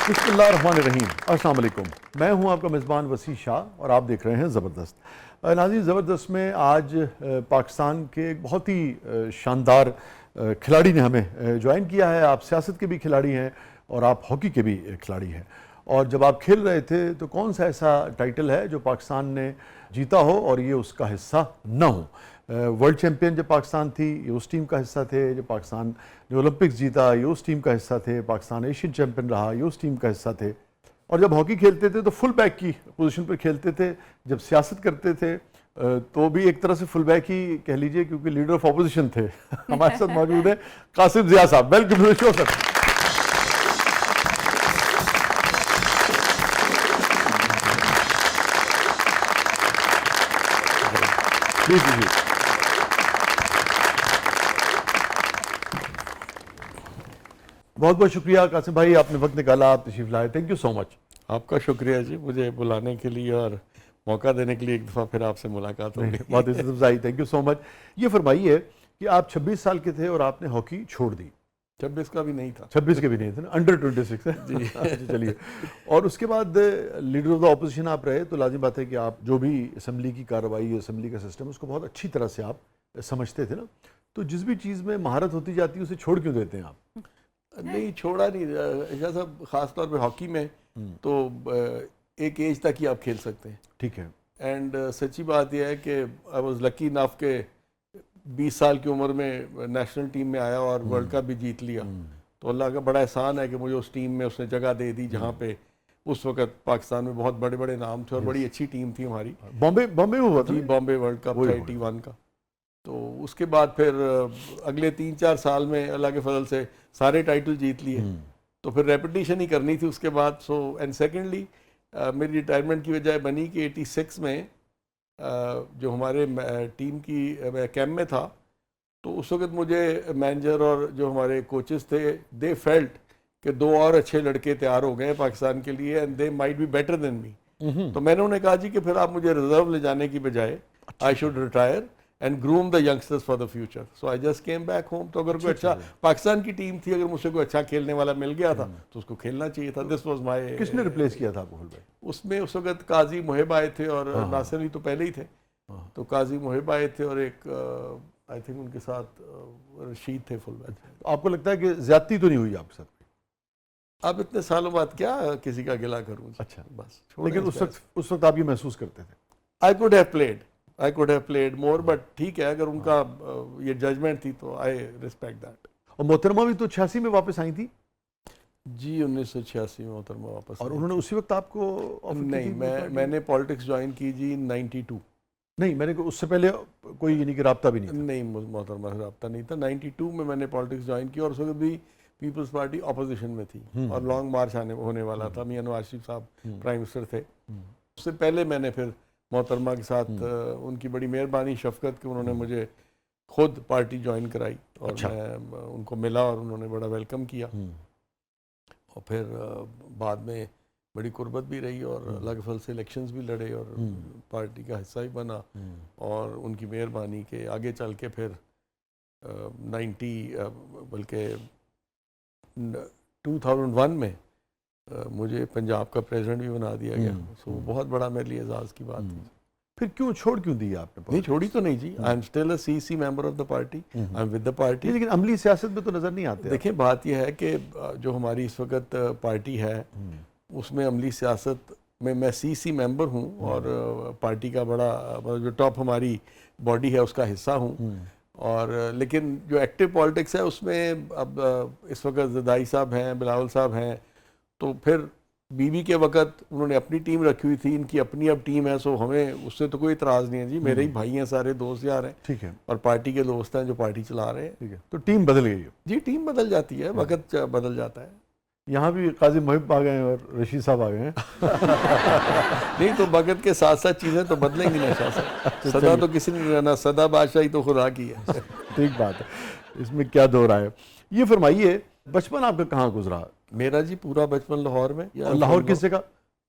بسم اللہ الرحمن الرحیم، السلام علیکم. میں ہوں آپ کا میزبان وسیع شاہ اور آپ دیکھ رہے ہیں زبردست. ناظرین، زبردست میں آج پاکستان کے ایک بہت ہی شاندار کھلاڑی نے ہمیں جوائن کیا ہے. آپ سیاست کے بھی کھلاڑی ہیں اور آپ ہاکی کے بھی کھلاڑی ہیں. اور جب آپ کھیل رہے تھے تو کون سا ایسا ٹائٹل ہے جو پاکستان نے جیتا ہو اور یہ اس کا حصہ نہ ہو؟ ورلڈ چیمپئن جب پاکستان تھی یہ اس ٹیم کا حصہ تھے، جب پاکستان نے اولمپکس جیتا یہ اس ٹیم کا حصہ تھے، پاکستان ایشین چیمپئن رہا یہ اس ٹیم کا حصہ تھے. اور جب ہاکی کھیلتے تھے تو فل بیک کی پوزیشن پر کھیلتے تھے. جب سیاست کرتے تھے تو بھی ایک طرح سے فل بیک ہی کہہ لیجئے، کیونکہ لیڈر آف اپوزیشن تھے. ہمارے ساتھ موجود ہیں قاسم ضیاء صاحب. ویلکم ٹو دی شو سر. جی جی جی بہت بہت شکریہ قاسم بھائی، آپ نے وقت نکالا، آپ تشریف لائے. تھینک یو سو مچ. آپ کا شکریہ جی، مجھے بلانے کے لیے اور موقع دینے کے لیے. ایک دفعہ پھر آپ سے ملاقات ہو گئی. بہت عزت افزائی. تھینک یو سو مچ. یہ فرمائیے کہ آپ 26 سال کے تھے اور آپ نے ہاکی چھوڑ دی. 26 کا بھی نہیں تھا. 26 کے بھی نہیں تھے نا، انڈر 26 ہے جی. چلیے، اور اس کے بعد لیڈر آف دا اپوزیشن آپ رہے تو لازم بات ہے کہ آپ جو بھی اسمبلی کی کارروائی، اسمبلی کا سسٹم، اس کو بہت اچھی طرح سے آپ سمجھتے تھے نا. تو جس بھی چیز میں مہارت ہوتی جاتی ہے اسے چھوڑ کیوں دیتے ہیں آپ؟ نہیں چھوڑا نہیں شاہ صاحب، خاص طور پہ ہاکی میں تو ایک ایج تک ہی آپ کھیل سکتے ہیں. ٹھیک ہے. اینڈ سچی بات یہ ہے کہ آئی واز لکی انف کہ 20 سال کی عمر میں نیشنل ٹیم میں آیا اور ورلڈ کپ بھی جیت لیا. تو اللہ کا بڑا احسان ہے کہ مجھے اس ٹیم میں اس نے جگہ دے دی جہاں پہ اس وقت پاکستان میں بہت بڑے بڑے نام تھے اور بڑی اچھی ٹیم تھی ہماری. بامبے میں ہوا تھا جی، بامبے ورلڈ کپ تھا 81 کا. تو اس کے بعد پھر اگلے 3-4 سال میں اللہ کے فضل سے سارے ٹائٹل جیت لیے. تو پھر ریپیٹیشن ہی کرنی تھی اس کے بعد. سو اینڈ سیکنڈلی میری ریٹائرمنٹ کی وجہ بنی کہ 86 میں جو ہمارے ٹیم کی کیمپ میں تھا تو اس وقت مجھے مینیجر اور جو ہمارے کوچز تھے دے فیلٹ کہ 2 اور اچھے لڑکے تیار ہو گئے پاکستان کے لیے and they might be better than me. تو میں نے انہیں کہا جی کہ پھر آپ مجھے ریزرو لے جانے کی بجائے I should retire and groom the youngsters for the future. So I just came back home. تو اگر کوئی اچھا پاکستان کی ٹیم تھی، اگر مجھ سے کوئی اچھا کھیلنے والا مل گیا تھا تو اس کو کھیلنا چاہیے تھا. This was my. کس نے ریپلیس کیا تھا آپ کو بھائی؟ اس میں اس وقت قاضی محب آئے تھے اور ناصر علی تو پہلے ہی تھے. تو قاضی محب آئے تھے اور ایک آئی تھنک ان کے ساتھ رشید تھے فل بیک. آپ کو لگتا ہے کہ زیادتی تو نہیں ہوئی آپ کے ساتھ؟ اب اتنے سالوں بعد کیا کسی کا گلا کروں. اچھا، بس. لیکن اس وقت آپ یہ محسوس کرتے تھے؟ I could have played more, but ٹھیک ہے اگر ان کا یہ ججمنٹ تھی تو I respect that. اور محترمہ بھی تو 86 میں واپس آئی تھی جی. 1986 میں محترمہ واپس. اور انہوں نے اسی وقت آپ کو؟ نہیں، میں نے پالیٹکس جوائن کی جی 92. نہیں، میں نے اس سے پہلے کوئی یعنی کہ رابطہ بھی نہیں تھا؟ نہیں، محترمہ سے رابطہ نہیں تھا. 92 میں نے پالیٹکس جوائن کی اور اس وقت بھی پیپلز پارٹی اپوزیشن میں تھی اور لانگ مارچ ہونے والا تھا. میاں نواز شریف صاحب پرائم منسٹر تھے. اس سے پہلے میں نے پھر محترمہ کے ساتھ ان کی بڑی مہربانی شفقت کہ انہوں نے مجھے خود پارٹی جوائن کرائی اور میں ان کو ملا اور انہوں نے بڑا ویلکم کیا. اور پھر بعد میں بڑی قربت بھی رہی اور اللہ کے فضل سے الیکشنز بھی لڑے اور پارٹی کا حصہ بھی بنا. اور ان کی مہربانی کہ آگے چل کے پھر بلکہ 2001 میں مجھے پنجاب کا پریزیڈنٹ بھی بنا دیا گیا. سو بہت بڑا میرے لیے اعزاز کی بات تھی. پھر چھوڑ کیوں دی آپ نے؟ نہیں چھوڑی تو نہیں جی. I am still a CC member of the party. I am with the party. لیکن عملی سیاست میں تو نظر نہیں آتے. دیکھیں بات یہ ہے کہ جو ہماری اس وقت پارٹی ہے اس میں عملی سیاست میں CC ممبر ہوں اور پارٹی کا بڑا جو ٹاپ ہماری باڈی ہے اس کا حصہ ہوں. اور لیکن جو ایکٹیو پالیٹکس ہے اس میں اب اس وقت زدائی صاحب ہیں، بلاول صاحب ہیں. تو پھر بی کے وقت انہوں نے اپنی ٹیم رکھی ہوئی تھی، ان کی اپنی اب ٹیم ہے. سو ہمیں اس سے تو کوئی اعتراض نہیں ہے جی. میرے ہی بھائی ہیں، سارے دوست یار ہیں. ٹھیک ہے. اور پارٹی کے دوست ہیں جو پارٹی چلا رہے ہیں. ٹھیک ہے. تو ٹیم بدل گئی ہے جی. ٹیم بدل جاتی ہے، وقت بدل جاتا ہے. یہاں بھی قاضی محب آ گئے ہیں اور رشید صاحب آ گئے ہیں. نہیں تو وقت کے ساتھ ساتھ چیزیں تو بدلیں گی نا شاہ صاحب. سدا تو کسی نے رہنا، سدا بادشاہی تو خدا کی ہے. ٹھیک بات ہے، اس میں کیا دو رائے. یہ فرمائیے بچپن آپ کا کہاں گزرا؟ میرا جی پورا بچپن لاہور میں. لاہور کس جگہ؟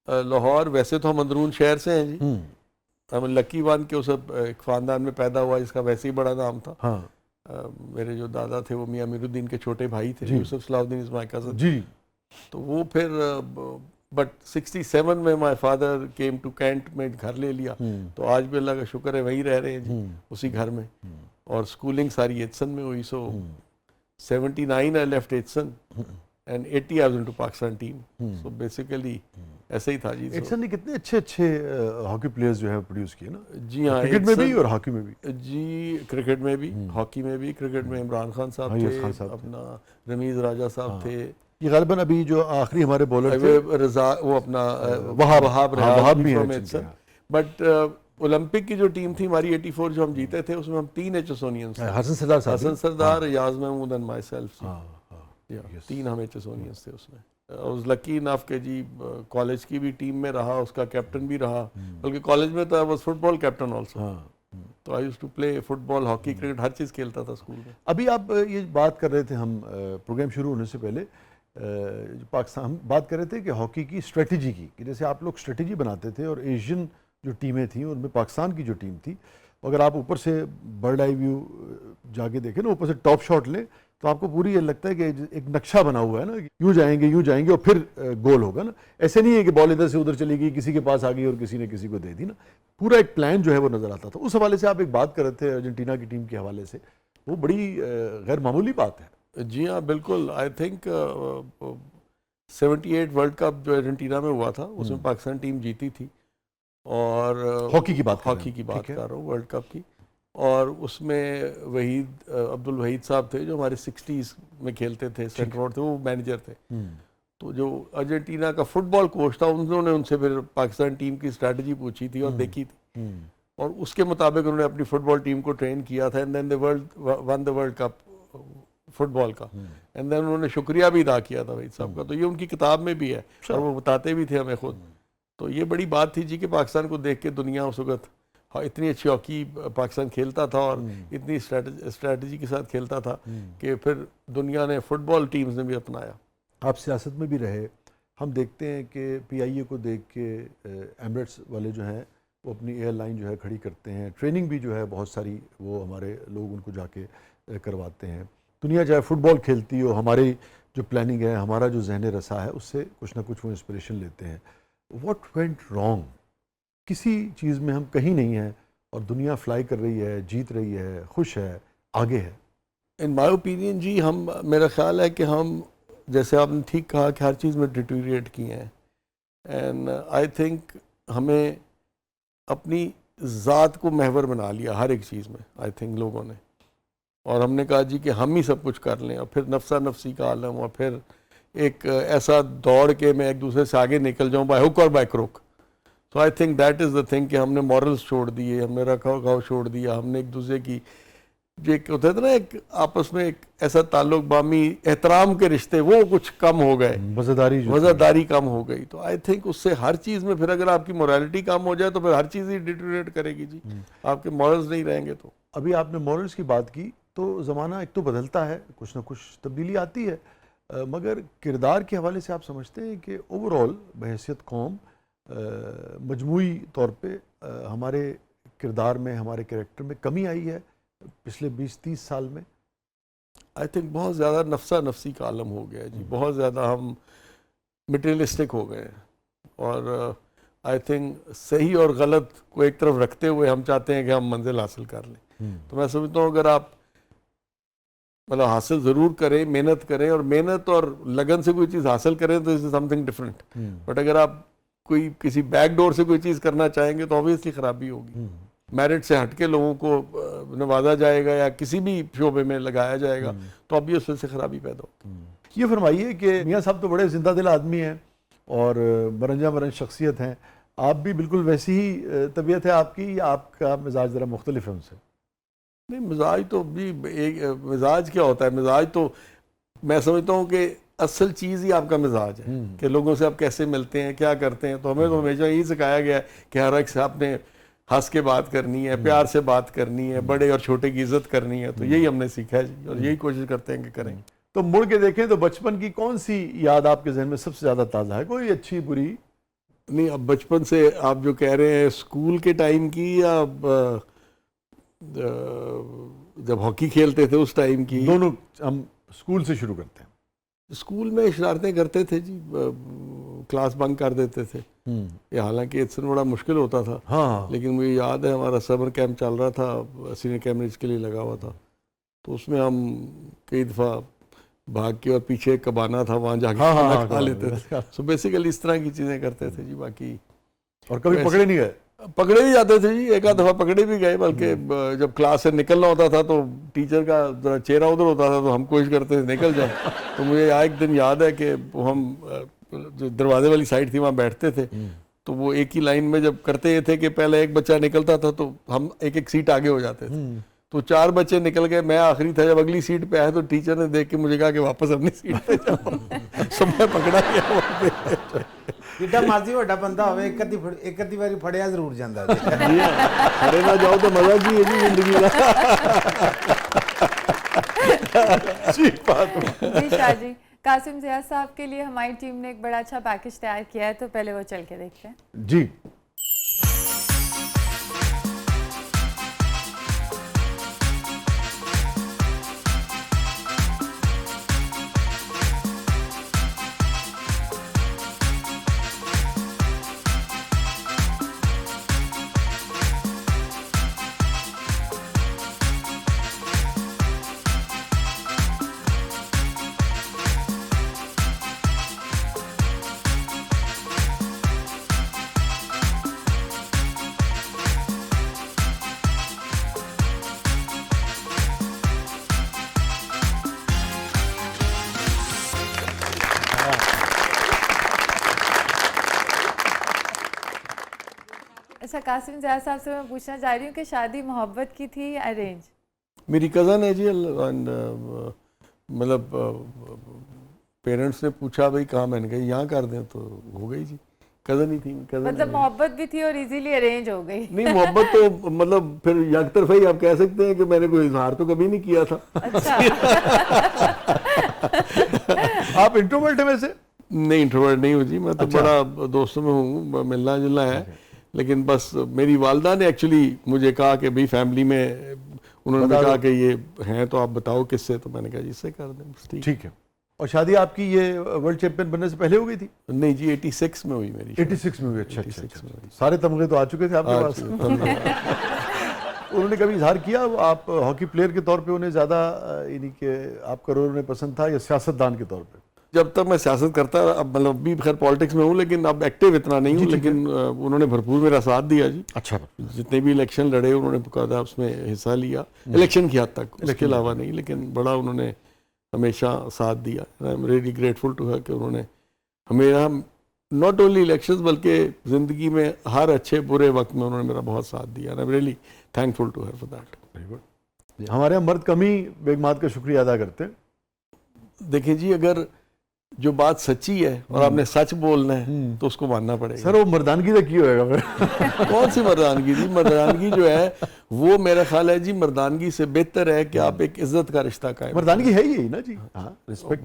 لاہور ویسے تو ہم اندرون شہر سے ہیں جی. ہم لکی ون کے اس ایک خاندان میں پیدا ہوا جس کا ویسے ہی بڑا نام تھا. ہاں. میرے جو دادا تھے وہ میاں امیر الدین کے چھوٹے بھائی تھے. یوسف صلاح الدین از مائی کزن. جی. تو وہ پھر بٹ 67 میں my father came to Cantt میں گھر لے لیا, تو آج بھی اللہ کا شکر ہے وہیں رہ رہے ہیں جی اسی گھر میں, اور اسکولنگ ساری ایچسن میں ہوئی. سو 79 I left Aitchison and 80 I was into Pakistan team. So basically ایسا ہی تھا جی. ایٹسن نے کتنے اچھے اچھے ہاکی پلیئرز جو ہے پروڈیوس کیے نا جی ہاں, کرکٹ میں بھی اور ہاکی میں بھی. جی کرکٹ میں بھی, ہاکی میں بھی. کرکٹ میں عمران خان صاحب تھے, اپنا رمیز راجہ صاحب تھے, یہ غالباً ابھی جو آخری ہمارے بولر تھے رضا, وہ اپنا وہاب بھی ہے. بٹ اولمپک کی جو ٹیم تھی ہماری 84 جو ہم جیتے تھے, اس میں ہم 3 ایچسونینس تھے, حسن سردار, ریاض محمود اینڈ مائی سیلف. 3 ہم ایچسونینس تھے اس میں. I was lucky enough کہ جی کالج کی بھی ٹیم میں رہا, اس کا کیپٹن بھی رہا, بلکہ کالج میں تو I was football captain also. تو I used to play football, hockey, cricket, ہر چیز کھیلتا تھا اسکول میں. ابھی آپ یہ بات کر رہے تھے, ہم پروگرام شروع ہونے سے پہلے پاکستان ہم بات کر رہے تھے کہ ہاکی کی اسٹریٹجی کی, کہ جیسے آپ لوگ اسٹریٹجی بناتے تھے اور ایشین جو ٹیمیں تھیں ان میں پاکستان کی جو ٹیم تھی, اگر آپ اوپر سے برڈ آئی ویو جا کے دیکھیں نا, اوپر سے ٹاپ شاٹ لیں تو آپ کو پوری یہ لگتا ہے کہ ایک نقشہ بنا ہوا ہے نا, یوں جائیں گے اور پھر گول ہوگا نا. ایسے نہیں ہے کہ بال ادھر سے ادھر چلی گئی, کسی کے پاس آ گئی اور کسی نے کسی کو دے دی نا. پورا ایک پلان جو ہے وہ نظر آتا تھا. اس حوالے سے آپ ایک بات کر رہے تھے ارجنٹینا کی ٹیم کے حوالے سے, وہ بڑی غیر معمولی بات ہے. جی ہاں بالکل. آئی تھنک 78 ورلڈ کپ جو ارجنٹینا میں ہوا تھا اس میں پاکستان ٹیم جیتی تھی, اور ہاکی کی بات کر رہا ہوں, ورلڈ کپ کی. اور اس میں وحید عبد الوحید صاحب تھے جو ہمارے 60s میں کھیلتے تھے, سینٹر تھے, وہ مینیجر تھے. تو جو ارجنٹینا کا فٹ بال کوچ تھا, انہوں نے ان سے پھر پاکستان ٹیم کی اسٹریٹجی پوچھی تھی اور دیکھی تھی, اور اس کے مطابق انہوں نے اپنی فٹ بال ٹیم کو ٹرین کیا تھا. And then they won the World Cup football کا. اینڈ دین انہوں نے شکریہ بھی ادا کیا تھا وحید صاحب کا. تو یہ ان کی کتاب میں بھی ہے اور وہ بتاتے بھی تھے ہمیں خود. تو یہ بڑی بات تھی جی کہ پاکستان کو دیکھ کے دنیا اس وقت اتنی اچھی ہاکی پاکستان کھیلتا تھا اور اتنی اسٹریٹجی کے ساتھ کھیلتا تھا کہ پھر دنیا نے فٹ بال ٹیمز نے بھی اپنایا. آپ سیاست میں بھی رہے, ہم دیکھتے ہیں کہ پی آئی اے کو دیکھ کے ایمریٹس والے جو ہیں وہ اپنی ایئر لائن جو ہے کھڑی کرتے ہیں, ٹریننگ بھی جو ہے بہت ساری وہ ہمارے لوگ ان کو جا کے کرواتے ہیں. دنیا چاہے فٹ بال کھیلتی ہو, ہماری جو پلاننگ ہے, ہمارا جو ذہن رسا ہے, اس سے کچھ نہ کچھ وہ انسپریشن لیتے ہیں. What went wrong? کسی چیز میں ہم کہیں نہیں ہیں اور دنیا فلائی کر رہی ہے, جیت رہی ہے, خوش ہے, آگے ہے. ان مائی اوپینین جی میرا خیال ہے کہ ہم, جیسے آپ نے ٹھیک کہا کہ ہر چیز میں ڈیٹیریٹ کیے ہیں. اینڈ آئی تھنک ہمیں اپنی ذات کو محور بنا لیا ہر ایک چیز میں, آئی تھنک لوگوں نے, اور ہم نے کہا جی کہ ہم ہی سب کچھ کر لیں, اور پھر نفسا نفسی کا عالم, اور پھر ایک ایسا دوڑ کے میں ایک دوسرے سے آگے نکل جاؤں بائی ہک اور بائی کروک. تو I think that is the thing کہ ہم نے مورلز چھوڑ دیے, ہم نے رکھا کھاؤ چھوڑ دیا, ہم نے ایک دوسرے کی جو ایک ہوتا ہے نا ایک آپس میں ایک ایسا تعلق, بامی احترام کے رشتے, وہ کچھ کم ہو گئے, وزاداری کم ہو گئی. تو آئی تھنک اس سے ہر چیز میں پھر اگر آپ کی مورالٹی کم ہو جائے تو پھر ہر چیز ہی ڈیٹیریٹ کرے گی جی, آپ کے مورلز نہیں رہیں گے. تو ابھی آپ نے مورلز کی بات کی, تو زمانہ ایک تو بدلتا ہے, کچھ نہ کچھ تبدیلی آتی ہے, مگر کردار کے حوالے سے آپ سمجھتے ہیں کہ اوور آل بحیثیت قوم مجموعی طور پہ ہمارے کردار میں, ہمارے کریکٹر میں کمی آئی ہے پچھلے 20-30 سال میں؟ آئی تھنک بہت زیادہ نفسا نفسی کا عالم ہو گیا جی, بہت زیادہ ہم مٹیریلسٹک ہو گئے ہیں, اور آئی تھنک صحیح اور غلط کو ایک طرف رکھتے ہوئے ہم چاہتے ہیں کہ ہم منزل حاصل کر لیں. تو میں سمجھتا ہوں اگر آپ مطلب حاصل ضرور کریں, محنت کریں, اور محنت اور لگن سے کوئی چیز حاصل کریں تو اس سم تھنگ ڈفرینٹ. بٹ اگر آپ کوئی کسی بیک ڈور سے کوئی چیز کرنا چاہیں گے تو آبویسلی خرابی ہوگی. میرٹ سے ہٹ کے لوگوں کو نوازا جائے گا یا کسی بھی شعبے میں لگایا جائے گا تو اب اس سے خرابی پیدا ہوگی. یہ فرمائیے کہ میاں صاحب تو بڑے زندہ دل آدمی ہیں اور برنجا برنج شخصیت ہیں, آپ بھی بالکل ویسی ہی طبیعت ہے آپ کی, یا آپ کا مزاج ذرا مختلف ہے ان سے؟ نہیں, مزاج تو بھی ایک, مزاج کیا ہوتا ہے, مزاج تو میں سمجھتا ہوں کہ اصل چیز ہی آپ کا مزاج ہے کہ لوگوں سے آپ کیسے ملتے ہیں, کیا کرتے ہیں. تو ہمیں تو ہمیشہ یہی سکھایا گیا ہے کہ ہر ایک سے آپ نے ہنس کے بات کرنی ہے, پیار سے بات کرنی ہے, بڑے اور چھوٹے کی عزت کرنی ہے. تو یہی ہم نے سیکھا ہے جی, اور یہی کوشش کرتے ہیں کہ کریں. تو مڑ کے دیکھیں تو بچپن کی کون سی یاد آپ کے ذہن میں سب سے زیادہ تازہ ہے, کوئی اچھی بری؟ نہیں, اب بچپن سے آپ جو کہہ رہے ہیں اسکول کے ٹائم کی, یا جب ہاکی کھیلتے تھے اس ٹائم کی؟ دونوں, ہم اسکول سے شروع کرتے ہیں. اسکول میں شرارتیں کرتے تھے جی, کلاس بنک کر دیتے تھے. یہ حالانکہ اس سے بڑا مشکل ہوتا تھا, ہاں لیکن مجھے یاد ہے ہمارا سمر کیمپ چل رہا تھا, سینئر کیمبرج کے لیے لگا ہوا تھا, تو اس میں ہم کئی دفعہ بھاگ کے اور پیچھے ایک کبانا تھا وہاں جا کے کھانا کھا لیتے تھے. سو بیسیکلی اس طرح کی چیزیں کرتے تھے جی. باقی اور کبھی پکڑے نہیں گئے؟ پکڑے بھی جاتے تھے جی, ایک آدھ دفعہ پکڑے بھی گئے, بلکہ جب کلاس سے نکلنا ہوتا تھا تو ٹیچر کا ذرا چہرہ ادھر ہوتا تھا تو ہم کوشش کرتے تھے نکل جائیں. تو مجھے ایک دن یاد ہے کہ ہم جو دروازے والی سائڈ تھی وہاں بیٹھتے تھے, تو وہ ایک ہی لائن میں جب کرتے یہ تھے کہ پہلے ایک بچہ نکلتا تھا تو ہم ایک ایک سیٹ آگے ہو جاتے تھے. تو 4 بچے نکل گئے, میں آخری تھا. جب اگلی سیٹ پہ آیا تو ٹیچر نے دیکھ کے مجھے کہا کہ واپس اپنی سیٹ پہ جاؤ. سب میں پکڑا گیا. جیڈا مرضی وڈا بندہ ہوئے ایک ادھی واری پھڑیا ضرور جاندا ہے. پھڑے نہ جاؤ تو مزہ کی ہے جی زندگی کا. جی شاہ جی, قاسم زیاد صاحب کے لیے ہماری ٹیم نے ایک بڑا اچھا پیکج تیار کیا ہے, تو پہلے وہ چل کے دیکھتے ہیں. جی اچھا, قاسم زیاد صاحب سے میں پوچھنا چاہ رہی ہوں کہ شادی محبت کی تھی یا ارینج؟ میری کزن ہے جی, مطلب پیرنٹس نے پوچھا بھائی کہاں, میں نے کہا یہاں کر دیں, تو ہو گئی جی. کزن ہی تھی. مطلب محبت بھی تھی اور ایزیلی ارینج ہو گئی؟ نہیں, محبت تو مطلب پھر یک طرفہ ہی آپ کہہ سکتے ہیں کہ میں نے کوئی اظہار تو کبھی نہیں کیا تھا. اچھا. آپ انٹروورٹ ہیں ویسے؟ نہیں, انٹروورٹ نہیں ہوں جی, میں تو بڑا دوستوں میں ہوں, ملنا جلنا ہے. لیکن بس میری والدہ نے ایکچولی مجھے کہا کہ بھئی فیملی میں انہوں نے کہا کہ یہ ہیں تو آپ بتاؤ کس سے, تو میں نے کہا جس سے کر دیں. ٹھیک ہے. اور شادی آپ کی یہ ورلڈ چیمپئن بننے سے پہلے ہو گئی تھی؟ نہیں جی, 86 میں ہوئی میری. 86 میں ہوئی. اچھا, سارے تمغے تو آ چکے تھے آپ کے پاس. انہوں نے کبھی اظہار کیا آپ ہاکی پلیئر کے طور پہ انہیں زیادہ, یعنی کہ آپ کا رول انہیں پسند تھا, یا سیاستدان کے طور پہ؟ جب تک میں سیاست کرتا, اب مطلب ابھی خیر پالیٹکس میں ہوں لیکن اب ایکٹیو اتنا نہیں ہوں, لیکن انہوں نے بھرپور میرا ساتھ دیا جی. اچھا, جتنے بھی الیکشن لڑے انہوں نے باقاعدہ اس میں حصہ لیا, الیکشن کی حد تک, اس کے علاوہ نہیں, لیکن بڑا انہوں نے ہمیشہ ساتھ دیا. I am really grateful to her کہ انہوں نے ہمیرا ناٹ اونلی الیکشنز بلکہ زندگی میں ہر اچھے برے وقت میں انہوں نے میرا بہت ساتھ دیا. I am really thankful to her for that. ہمارے یہاں مرد کم ہی بیگمات کا شکریہ ادا کرتے ہیں. دیکھیں جی, اگر جو بات سچی ہے اور آپ نے سچ بولنا ہے تو اس کو ماننا پڑے گا. سر وہ مردانگی سے کی ہوئے گا پھر؟ کون سی مردانگی جی؟ مردانگی جو ہے وہ میرا خیال ہے جی مردانگی سے بہتر ہے کہ آپ ایک عزت کا رشتہ قائم. مردانگی ہے یہی نا جی,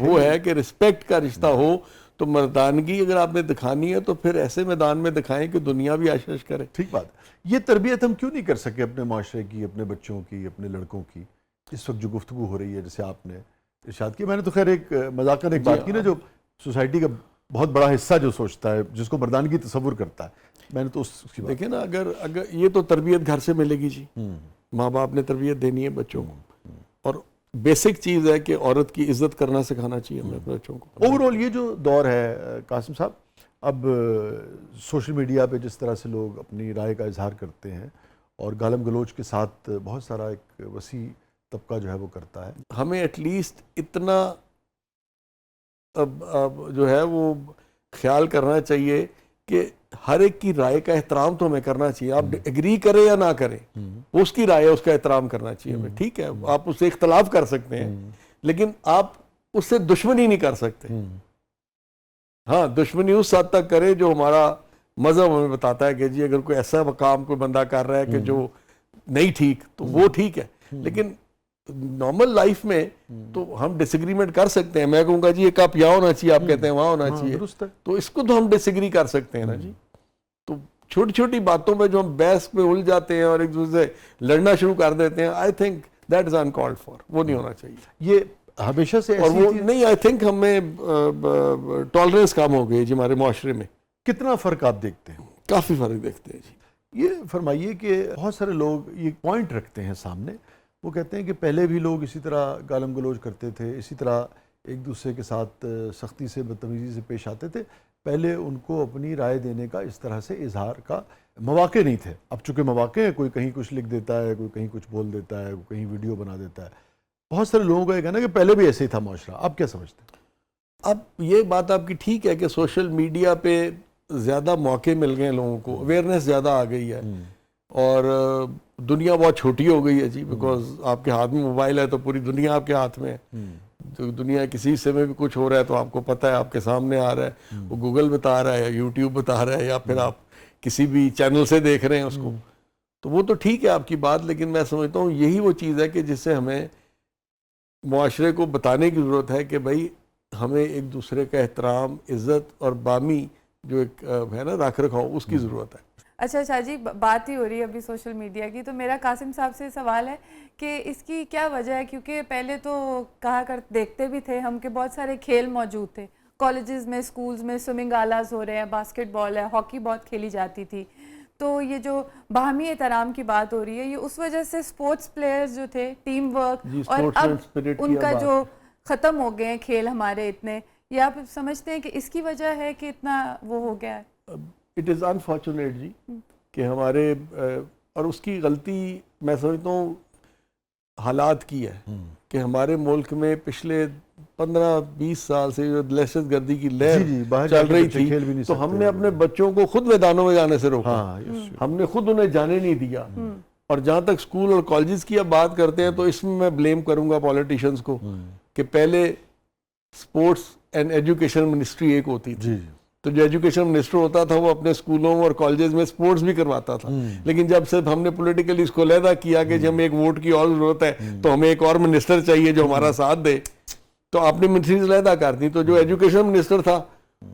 وہ ہے کہ رسپیکٹ کا رشتہ ہو. تو مردانگی اگر آپ نے دکھانی ہے تو پھر ایسے میدان میں دکھائیں کہ دنیا بھی آشش کرے. ٹھیک بات. یہ تربیت ہم کیوں نہیں کر سکے اپنے معاشرے کی, اپنے بچوں کی, اپنے لڑکوں کی, اس وقت جو گفتگو ہو رہی ہے جیسے آپ نے ارشاد کی؟ میں نے تو خیر ایک مذاکرہ ایک بات کی نا, جو سوسائٹی کا بہت بڑا حصہ جو سوچتا ہے, جس کو مردانگی تصور کرتا ہے, میں نے تو اس کی دیکھیں نا, اگر یہ تو تربیت گھر سے ملے گی جی, ماں باپ نے تربیت دینی ہے بچوں کو, اور بیسک چیز ہے کہ عورت کی عزت کرنا سکھانا چاہیے ہمیں اپنے بچوں کو. اوور آل یہ جو دور ہے قاسم صاحب, اب سوشل میڈیا پہ جس طرح سے لوگ اپنی رائے کا اظہار کرتے ہیں اور گالم گلوچ کے ساتھ بہت سارا ایک وسیع طبقہ جو ہے وہ کرتا ہے, ہمیں ایٹ لیسٹ اتنا اب جو ہے وہ خیال کرنا چاہیے کہ ہر ایک کی رائے کا احترام تو ہمیں کرنا چاہیے. آپ ایگری کریں یا نہ کریں, وہ اس کی رائے ہے, اس کا احترام کرنا چاہیے ہمیں. ٹھیک ہے, آپ اس سے اختلاف کر سکتے ہیں لیکن آپ اس سے دشمنی نہیں کر سکتے. ہاں, دشمنی اس حد تک کرے جو ہمارا مذہب ہمیں بتاتا ہے کہ جی اگر کوئی ایسا کام کوئی بندہ کر رہا ہے کہ جو نہیں ٹھیک, تو وہ ٹھیک ہے. لیکن نارمل لائف میں تو ہم ڈس ایگریمنٹ کر سکتے ہیں. میں کہوں گا جی یہ کپ یہاں ہونا چاہیے, آپ کہتے ہیں وہاں ہونا چاہیے, تو اس کو تو ہم ڈس ایگری کر سکتے ہیں نا جی. تو چھوٹی چھوٹی باتوں پہ جو ہم بحث میں الجھ جاتے ہیں اور ایک دوسرے سے لڑنا شروع کر دیتے ہیں, I think that is in called for. وہ نہیں ہونا چاہیے. یہ ہمیشہ سے اور ایسی وہ تھی؟ نہیں، آئی تھنک ہمیں ٹالرنس کم ہو گئی جی ہمارے معاشرے میں. کتنا فرق آپ دیکھتے ہیں؟ کافی فرق دیکھتے ہیں جی. یہ فرمائیے کہ بہت سارے لوگ یہ پوائنٹ رکھتے ہیں سامنے، وہ کہتے ہیں کہ پہلے بھی لوگ اسی طرح گالم گلوچ کرتے تھے، اسی طرح ایک دوسرے کے ساتھ سختی سے بدتمیزی سے پیش آتے تھے. پہلے ان کو اپنی رائے دینے کا اس طرح سے اظہار کا مواقع نہیں تھے. اب چونکہ مواقع ہے، کوئی کہیں کچھ لکھ دیتا ہے، کوئی کہیں کچھ بول دیتا ہے، کوئی کہیں ویڈیو بنا دیتا ہے. بہت سارے لوگوں کا یہ کہنا ہے کہ پہلے بھی ایسے ہی تھا معاشرہ. آپ کیا سمجھتے ہیں؟ اب یہ بات آپ کی ٹھیک ہے کہ سوشل میڈیا پہ زیادہ موقع مل گئے لوگوں کو، اویئرنیس زیادہ آ گئی ہے، اور دنیا بہت چھوٹی ہو گئی ہے جی، بیکاز آپ کے ہاتھ میں موبائل ہے تو پوری دنیا آپ کے ہاتھ میں ہے. تو دنیا کسی حصے میں بھی کچھ ہو رہا ہے تو آپ کو پتہ ہے، آپ کے سامنے آ رہا ہے. وہ گوگل بتا رہا ہے یا یوٹیوب بتا رہا ہے یا پھر آپ کسی بھی چینل سے دیکھ رہے ہیں اس کو. تو وہ تو ٹھیک ہے آپ کی بات، لیکن میں سمجھتا ہوں یہی وہ چیز ہے کہ جس سے ہمیں معاشرے کو بتانے کی ضرورت ہے کہ بھائی ہمیں ایک دوسرے کا احترام، عزت اور بامی جو ایک ہے نا رکھ رکھاؤ، اس کی ضرورت ہے. اچھا شاہ جی، بات ہی ہو رہی ہے ابھی سوشل میڈیا کی، تو میرا قاسم صاحب سے سوال ہے کہ اس کی کیا وجہ ہے؟ کیونکہ پہلے تو دیکھتے بھی تھے ہم کہ بہت سارے کھیل موجود تھے کالجز میں، سکولز میں، سوئمنگ آلاز ہو رہے ہیں، باسکٹ بال ہے، ہاکی بہت کھیلی جاتی تھی. تو یہ جو باہمی احترام کی بات ہو رہی ہے، یہ اس وجہ سے اسپورٹس پلیئرز جو تھے، ٹیم ورک، اور اب ان کا جو ختم ہو گئے ہیں کھیل ہمارے اتنے، یہ آپ سمجھتے ہیں کہ اس کی وجہ ہے کہ اتنا وہ ہو گیا ہے؟ اٹ از انفارچونیٹ جی کہ ہمارے، اور اس کی غلطی میں سمجھتا ہوں حالات کی ہے کہ ہمارے ملک میں پچھلے 15-20 سال سے جو دہشت گردی کی لہر چل رہی تھی، تو ہم نے اپنے بچوں کو خود میدانوں میں جانے سے روکا. ہم نے خود انہیں جانے نہیں دیا. اور جہاں تک اسکول اور کالجز کی اب بات کرتے ہیں تو اس میں بلیم کروں گا پولیٹیشنز کو کہ پہلے اسپورٹس اینڈ ایجوکیشن منسٹری ایک ہوتی تھی، تو جو ایجوکیشن منسٹر ہوتا تھا وہ اپنے اسکولوں اور کالجز میں سپورٹس بھی کرواتا تھا. لیکن جب سے ہم نے پولیٹیکلی اس کو علیحدہ کیا کہ جب ہمیں ایک ووٹ کی اور ضرورت ہے تو ہمیں ایک اور منسٹر چاہیے جو ہمارا ساتھ دے، تو آپ نے منسٹریز علیحدہ کر دی. تو جو ایجوکیشن منسٹر تھا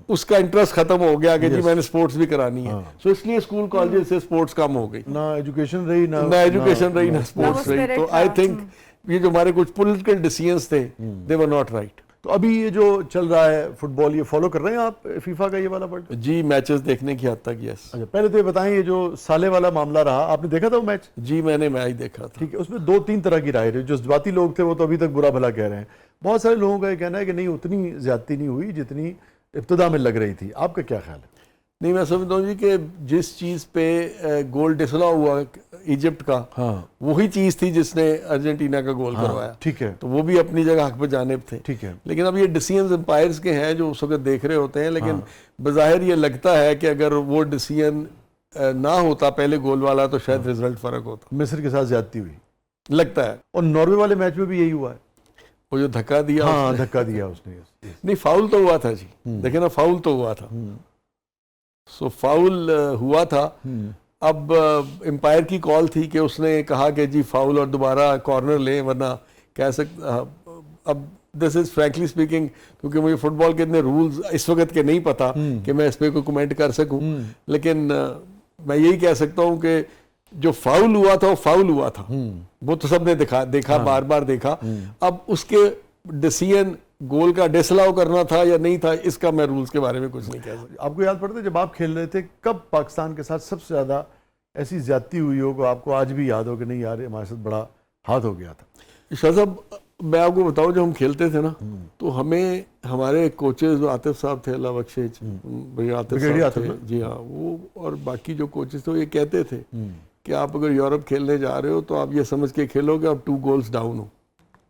اس کا انٹرسٹ ختم ہو گیا کہ جی میں نے سپورٹس بھی کرانی ہے. سو اس لیے اسکول کالجز سے سپورٹس کم ہو گئی، نہ ایجوکیشن رہی، نہ ایجوکیشن رہی، نہ سپورٹس رہی. تو آئی تھنک یہ جو ہمارے کچھ پولیٹیکل ڈیسیژنز تھے دے ور ناٹ رائٹ. تو ابھی یہ جو چل رہا ہے فٹ بال، یہ فالو کر رہے ہیں آپ فیفا کا یہ والا ورلڈ؟ جی میچز دیکھنے کی حد تک یس. اچھا پہلے تو یہ بتائیں، یہ جو سالے والا معاملہ رہا، آپ نے دیکھا تھا وہ میچ؟ جی میں نے میچ دیکھا تھا. ٹھیک ہے، اس میں 2-3 طرح کی رائے رہی. جو جذباتی لوگ تھے وہ تو ابھی تک برا بھلا کہہ رہے ہیں. بہت سارے لوگوں کا یہ کہنا ہے کہ نہیں، اتنی زیادتی نہیں ہوئی جتنی ابتدا میں لگ رہی تھی. آپ کا کیا خیال ہے؟ نہیں، میں سمجھتا ہوں جی کہ جس چیز پہ گول ڈسلا ہوا ایجپٹ کا، وہی چیز تھی جس نے ارجنٹینا کا گول کروایا. ٹھیک ہے، تو وہ بھی اپنی جگہ حق بجانب تھے. ٹھیک ہے. لیکن اب یہ ڈیسیژنز امپائرز کے ہیں جو اس وقت دیکھ رہے ہوتے ہیں. لیکن بظاہر یہ لگتا ہے کہ اگر وہ ڈیسیژن نہ ہوتا پہلے گول والا تو شاید رزلٹ فرق ہوتا. مصر کے ساتھ زیادتی ہوئی لگتا ہے. اور ناروے والے میچ میں بھی یہی ہوا ہے. وہ جو دھکا دیا، دھکا دیا اس نے. نہیں، فاؤل تو ہوا تھا جی، دیکھیں نا، فاؤل تو ہوا تھا. سو فاؤل ہوا تھا. اب امپائر کی کال تھی کہ اس نے کہا کہ جی فاؤل اور دوبارہ کارنر لیں، ورنہ کہہ سکتا. اب دس از فرینکلی اسپیکنگ، کیونکہ مجھے فٹ بال کے اتنے رولز اس وقت کے نہیں پتا کہ میں اس پہ کوئی کمنٹ کر سکوں. لیکن میں یہی کہہ سکتا ہوں کہ جو فاؤل ہوا تھا وہ فاؤل ہوا تھا، وہ تو سب نے دیکھا، بار بار دیکھا. اب اس کے ڈیسیژن گول کا ڈسلاؤ کرنا تھا یا نہیں تھا، اس کا میں رولز کے بارے میں کچھ نہیں کہہ سکتا. آپ کو یاد پڑتا ہے جب آپ کھیل رہے تھے کب پاکستان کے ساتھ سب سے زیادہ ایسی زیادتی ہوئی ہو کہ آپ کو آج بھی یاد ہو کہ نہیں یار ہمارے ساتھ بڑا ہاتھ ہو گیا تھا؟ شاہ صاحب میں آپ کو بتاؤں، جب ہم کھیلتے تھے نا تو ہمیں ہمارے کوچز عاطف صاحب تھے، اللہ بخشے، عاطف صاحب تھے جی ہاں، وہ اور باقی جو کوچز تھے وہ یہ کہتے تھے کہ آپ اگر یورپ کھیلنے جا رہے ہو تو آپ یہ سمجھ کے کھیلو کہ آپ 2 گولز ڈاؤن ہو.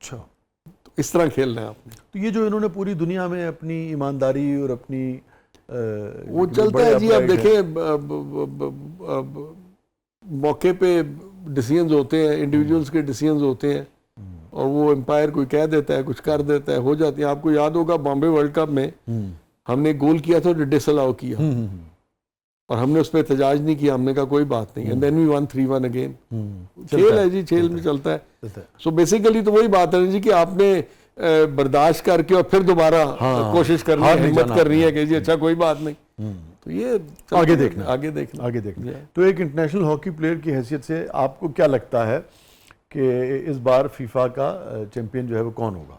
اچھا، اس طرح کھیلنا ہے آپ نے. تو یہ جو انہوں نے پوری دنیا میں اپنی ایمانداری اور اپنی وہ چلتا ہے جی. آپ دیکھیں موقع پہ ڈیسیژنز ہوتے ہیں، انڈیویجولز کے ڈیسیژنز ہوتے ہیں، اور وہ امپائر کوئی کہہ دیتا ہے، کچھ کر دیتا ہے، ہو جاتی ہے. آپ کو یاد ہوگا بامبے ورلڈ کپ میں ہم نے گول کیا تھا جو ڈس الاؤ کیا، اور ہم نے اس پہ احتجاج نہیں کیا. ہم نے کہا کوئی بات نہیں، and then we won 3-1 again. کھیل ہے جی، کھیل میں چلتا ہے. سو بیسیکلی تو وہی بات ہے جی کہ آپ نے برداشت کر کے اور پھر دوبارہ کوشش کرنی ہے، ہمت کرنی ہے کہ جی اچھا کوئی بات نہیں. تو یہ آگے دیکھنا. تو ایک انٹرنیشنل ہاکی پلیئر کی حیثیت سے آپ کو کیا لگتا ہے کہ اس بار فیفا کا چیمپئن جو ہے وہ کون ہوگا؟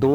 2,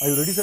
Are you ready, sir?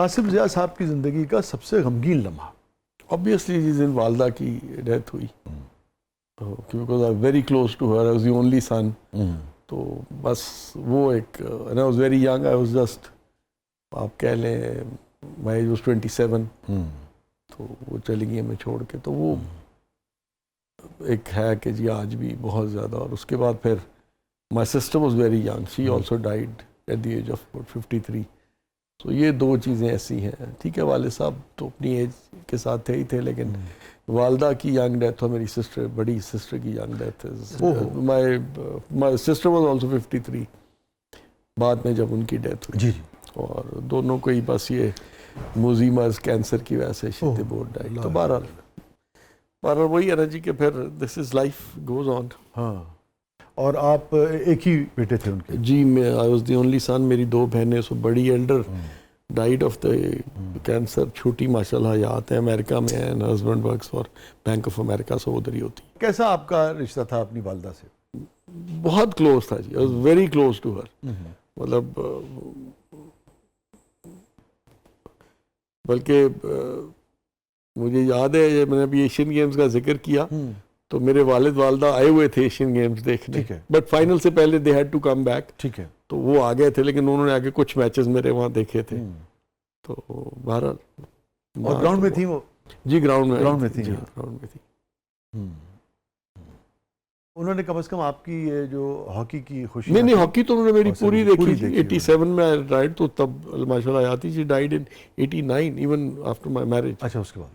Qasim Zia صاحب کی زندگی کا سب سے غمگین لمحہ؟ obviously جس دن والدہ کی ڈیتھ ہوئی, because I was very close to her, I was the only son. تو بس وہ ایک, and I was very young, I was just, آپ کہہ لیں my age was 27. تو وہ چلی گئی ہمیں چھوڑ کے, تو وہ ایک ہے کہ جی آج بھی بہت زیادہ. اور اس کے بعد پھر my sister was very young, she also died at the age of about 53. تو یہ دو چیزیں ایسی ہیں. ٹھیک ہے, والد صاحب تو اپنی ایج کے ساتھ تھے ہی تھے, لیکن والدہ کی ینگ ڈیتھ, اور میری سسٹر, بڑی سسٹر کی young death. my sister was also 53 بعد میں جب ان کی ڈیتھ ہوئی. جی اور دونوں کو ہی بس یہ موذی مرض کینسر کی وجہ سے شدید بہت ڈائی. تو بہرحال وہی ہے نا جی کہ پھر دس از لائف گوز آن. ہاں. اور آپ ایک ہی بیٹے تھے ان کے؟ جی, میں I was the only son. میری دو بہنیں, سو بڑی elder died of the cancer, چھوٹی ماشاء اللہ یاد ہے امریکہ میں ہے, husband works for Bank of America, so ادھر ہی ہوتی. کیسا آپ کا رشتہ تھا اپنی والدہ سے؟ بہت کلوز تھا جی, I was very close to her. مطلب بلکہ مجھے یاد ہے میں نے ابھی ایشین گیمز کا ذکر کیا تو میرے والد والدہ آئے ہوئے تھے ایشین گیمز دیکھنے, بٹ فائنل سے پہلے they had to come back. ٹھیک ہے. تو وہ آ گئے تھے, لیکن انہوں نے آگے کچھ میچز میرے وہاں دیکھے تھے. تو بہرحال. اور گراؤنڈ میں تھی وہ؟ جی گراؤنڈ میں تھی. جی گراؤنڈ میں تھی. انہوں نے کم از کم آپ کی یہ جو ہاکی کی خوشی؟ نہیں ہاکی تو انہوں نے میری پوری دیکھی تھی. 87 میں ڈائڈ, تو تب ماشاء اللہ آتی. She died in 89 even after my marriage. اچھا, اس کے بعد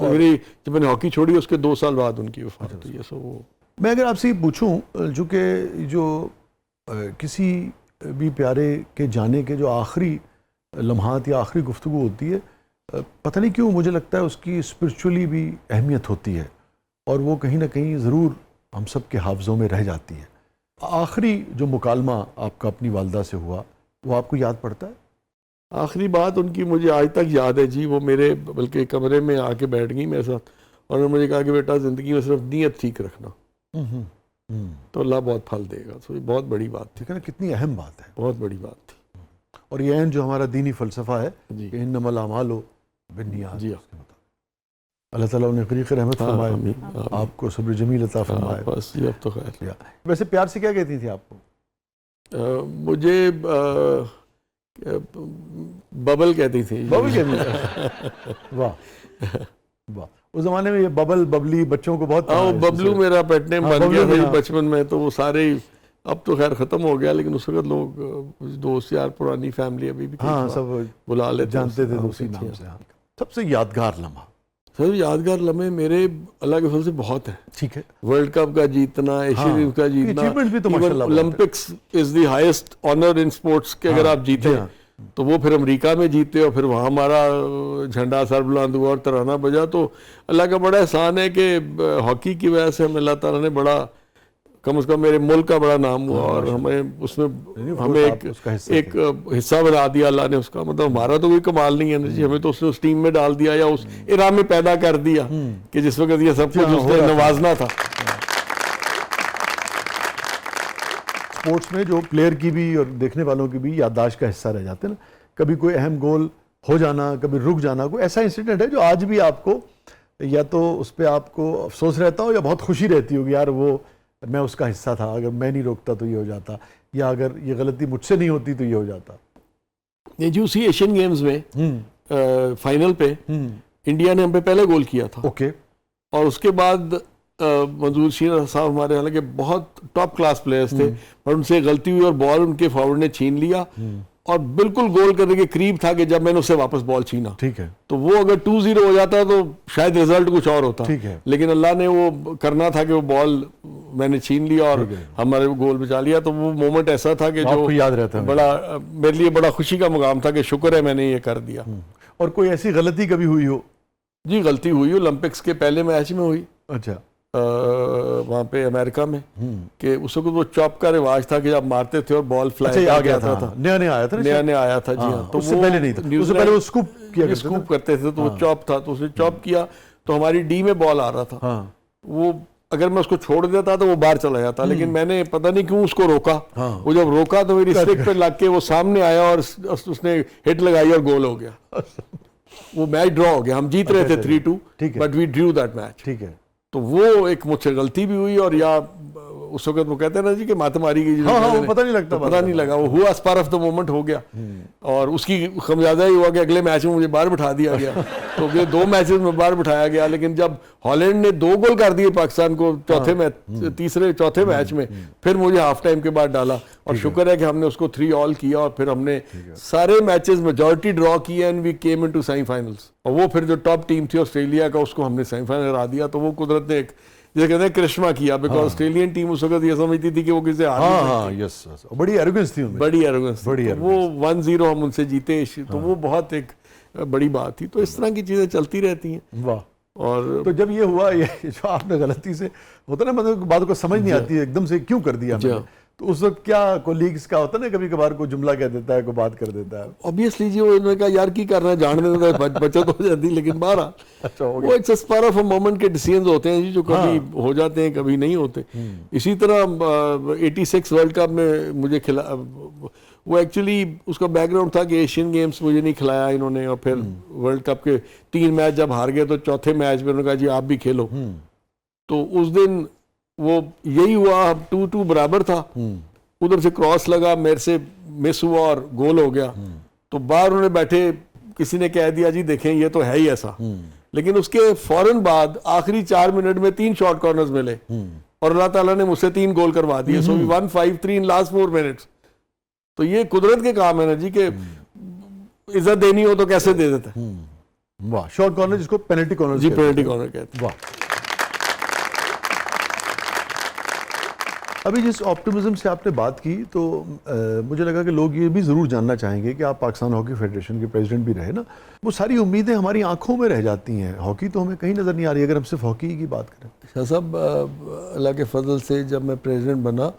میری جب میں نے ہاکی چھوڑی اس کے 2 سال بعد ان کی وفات ہوئی ہے. سو وہ میں اگر آپ سے یہ پوچھوں, چونکہ جو کسی بھی پیارے کے جانے کے جو آخری لمحات یا آخری گفتگو ہوتی ہے, پتہ نہیں کیوں مجھے لگتا ہے اس کی اسپرچولی بھی اہمیت ہوتی ہے, اور وہ کہیں نہ کہیں ضرور ہم سب کے حافظوں میں رہ جاتی ہے. آخری جو مکالمہ آپ کا اپنی والدہ سے ہوا, وہ آپ کو یاد پڑتا ہے؟ آخری بات ان کی مجھے آج تک یاد ہے جی. وہ میرے بلکہ کمرے میں آ کے بیٹھ گئی میرے ساتھ, اور انہوں نے مجھے کہا کہ بیٹا زندگی میں صرف نیت ٹھیک رکھنا تو اللہ بہت پھل دے گا. تو یہ بہت بڑی بات تھی. ٹھیک ہے نا, کتنی اہم بات ہے, بہت بڑی بات تھی. اور یہ عین جو ہمارا دینی فلسفہ ہے جی کہ انما الاعمال بالنیات, جی اللہ تعالیٰ انہیں قریق رحمت فرمائے, آپ کو صبر جمیل عطا فرمائے. بس یہ اب تو خیر. ویسے پیار سے کیا کہتی تھی آپ کو؟ مجھے ببل کہتی تھی. ببل کہتی تھی؟ واہ واہ. اس زمانے میں یہ ببل ببلی بچوں کو بہت, ببلو میرا پیٹ نیم بن گیا تھا بچپن میں. تو وہ سارے اب تو خیر ختم ہو گیا, لیکن اس وقت لوگ دوست یار پرانی فیملی ابھی بھی سب بلا لیتے, جانتے تھے اسی نام سے. سب سے یادگار لمحہ؟ سر یادگار لمحے میرے اللہ کے فضل سے بہت ہیں. ٹھیک ہے. ورلڈ کپ کا جیتنا, ایشین گیمز کا جیتنا, Olympics is the highest honour in sports کہ اگر آپ جیتے تو وہ پھر امریکہ میں جیتے, اور پھر وہاں ہمارا جھنڈا سر بلند ہوا اور ترانہ بجا. تو اللہ کا بڑا احسان ہے کہ ہاکی کی وجہ سے ہمیں اللہ تعالیٰ نے بڑا, کم از کم میرے ملک کا بڑا نام ہوا, اور ہمیں اس میں ہمیں ایک حصہ بنا دیا اللہ نے اس کا. مطلب ہمارا تو کوئی کمال نہیں ہے نا جی, ہمیں تو اس نے اس ٹیم میں ڈال دیا یا اس ایرا میں پیدا کر دیا کہ جس وقت یہ سب کچھ اس نے نوازنا تھا. اسپورٹس میں جو پلیئر کی بھی اور دیکھنے والوں کی بھی یادداشت کا حصہ رہ جاتے ہیں نا, کبھی کوئی اہم گول ہو جانا, کبھی رک جانا, کوئی ایسا انسیڈنٹ ہے جو آج بھی آپ کو یا تو اس پہ آپ کو افسوس رہتا ہو یا بہت خوشی رہتی ہوگی, یار وہ میں اس کا حصہ تھا, اگر میں نہیں روکتا تو یہ ہو جاتا, یا اگر یہ غلطی مجھ سے نہیں ہوتی تو یہ ہو جاتا؟ یہ جو اسی ایشین گیمز میں فائنل پہ انڈیا نے ہم پہ پہلے گول کیا تھا. اوکے. اور اس کے بعد منظور شیر صاحب ہمارے حالانکہ بہت ٹاپ کلاس پلیئرز تھے, اور ان سے غلطی ہوئی اور بال ان کے فارورڈ نے چھین لیا, اور بالکل گول کرنے کے قریب تھا کہ جب میں نے اس سے واپس بال چھینا. ٹھیک ہے. تو وہ اگر 2-0 ہو جاتا تو شاید رزلٹ کچھ اور ہوتا. ٹھیک ہے. لیکن اللہ نے وہ کرنا تھا کہ وہ بال میں نے چھین لیا اور ہمارے گول بچا لیا. تو وہ مومنٹ ایسا تھا کہ جو یاد رہتا ہے, بڑا میرے لیے بڑا خوشی کا مقام تھا کہ شکر ہے میں نے یہ کر دیا. اور کوئی ایسی غلطی کبھی ہوئی ہو؟ جی غلطی ہوئی اولمپکس کے پہلے میچ میں ہوئی. اچھا. وہاں پہ امریکہ میں کہ اس وقت وہ چاپ کا رواج تھا کہ آپ مارتے تھے اور بال فلائی آ گیا تھا, نیا نیا آیا تھا, نیا نیا آیا تھا. جی ہاں. تو اس سے پہلے نہیں تھا, اس سے پہلے وہ اسکوپ کیا کرتے تھے, اسکوپ کرتے تھے, تو وہ چاپ تھا, تو اس نے چاپ کیا تو ہماری ڈی میں بال آ رہا تھا. وہ اگر میں اس کو چھوڑ دیتا تو وہ باہر چلا جاتا, لیکن میں نے پتہ نہیں کیوں اس کو روکا. وہ جب روکا تو میری اسٹک پہ لگ کے وہ سامنے آیا اور اس نے ہٹ لگائی اور گول ہو گیا. وہ میچ ڈرا ہو گیا, ہم جیت رہے تھے 3-2 but we drew that match. ٹھیک ہے, تو وہ ایک مجھ سے غلطی بھی ہوئی, اور یا اس وقت وہ کہتے ہیں نا جی کہ مات ماری گئی, پتہ نہیں لگتا, پتہ نہیں لگا, وہ ہوا اسپار آف دا مومنٹ ہو گیا. اور اس کی خمیازہ ہی ہوا کہ اگلے میچ میں مجھے باہر بٹھا دیا گیا. تو یہ 2 میچز میں باہر بٹھایا گیا, لیکن جب ہالینڈ نے 2 گول کر دیے پاکستان کو چوتھے میچ میں, پھر مجھے ہاف ٹائم کے بعد ڈالا, اور شکر ہے کہ ہم نے اس کو 3-all کیا, اور پھر ہم نے سارے میچز میجورٹی ڈرا کیے and we came into semi finals. اور وہ پھر جو ٹاپ ٹیم تھی آسٹریلیا کا, اس کو ہم نے سیمی فائنل ہرا دیا. تو وہ قدرت نے ایک جیسے کہتے ہیں کرشمہ کیا, بیکاز آسٹریلین ٹیم اس وقت یہ سمجھتی تھی کہ وہ کسی ہار نہیں سکتی. بڑی ایروگنس تھی, بڑی ایروگنس. وہ 1-0 ہم ان سے جیتے, تو وہ بہت ایک بڑی بات تھی. تو اس طرح کی چیزیں چلتی رہتی ہیں. واہ. اور تو جب یہ ہوا, یہ جو آپ نے غلطی سے ہوتا نا, مطلب باتوں کو سمجھ نہیں آتی ہے ایک دم سے کیوں کر دیا, تو اس وقت کیا کولیگز کا ہوتا نا, کبھی کبھار کوئی جملہ کہہ دیتا ہے, کوئی بات کر دیتا ہے. obviously جی, وہ انہوں نے کہا یار کی کر رہا ہے, جان دیتا ہے, بچت ہو جاتی. لیکن بہرحال وہ ایک اسپار آف اے مومنٹ کے ڈیسیژنز ہوتے ہیں جی, جو کبھی ہو جاتے ہیں کبھی نہیں ہوتے. اسی طرح 86 ورلڈ کپ میں مجھے وہ ایکچولی اس کا بیک گراؤنڈ تھا کہ ایشین گیمز مجھے نہیں کھلایا انہوں نے, اور پھر ورلڈ کپ کے 3 میچ جب ہار گئے تو چوتھے میچ میں انہوں نے کہا جی آپ بھی کھیلو. تو اس دن وہ یہی ہوا, 2-2 برابر تھا, ادھر سے کراس لگا, میرے سے مس ہوا اور گول ہو گیا. تو باہر انہوں نے بیٹھے کسی نے کہہ دیا جی دیکھیں یہ تو ہے ہی ایسا. لیکن اس کے فوراً بعد آخری 4 منٹ میں 3 شارٹ کارنرز ملے, اور اللہ تعالیٰ نے مجھ سے 3 گول کروا دیے. سو وی ون 5-3 ان لاسٹ 4 منٹس. تو یہ قدرت کے کام ہے نا جی, کہ عزت دینی ہو تو کیسے دے دیتا ہے. واہ. شارٹ کارنر جس کو پینلٹی کارنر, جی پینلٹی کارنر کہتے ہیں. واہ. ابھی جس آپٹمزم سے آپ نے بات کی, تو مجھے لگا کہ لوگ یہ بھی ضرور جاننا چاہیں گے کہ آپ پاکستان ہاکی فیڈریشن کے پریزیڈنٹ بھی رہے نا, وہ ساری امیدیں ہماری آنکھوں میں رہ جاتی ہیں, ہاکی تو ہمیں کہیں نظر نہیں آ رہی اگر ہم صرف ہاکی کی بات کریں. شاہ صاحب, اللہ کے فضل سے جب میں پریزیڈنٹ بنا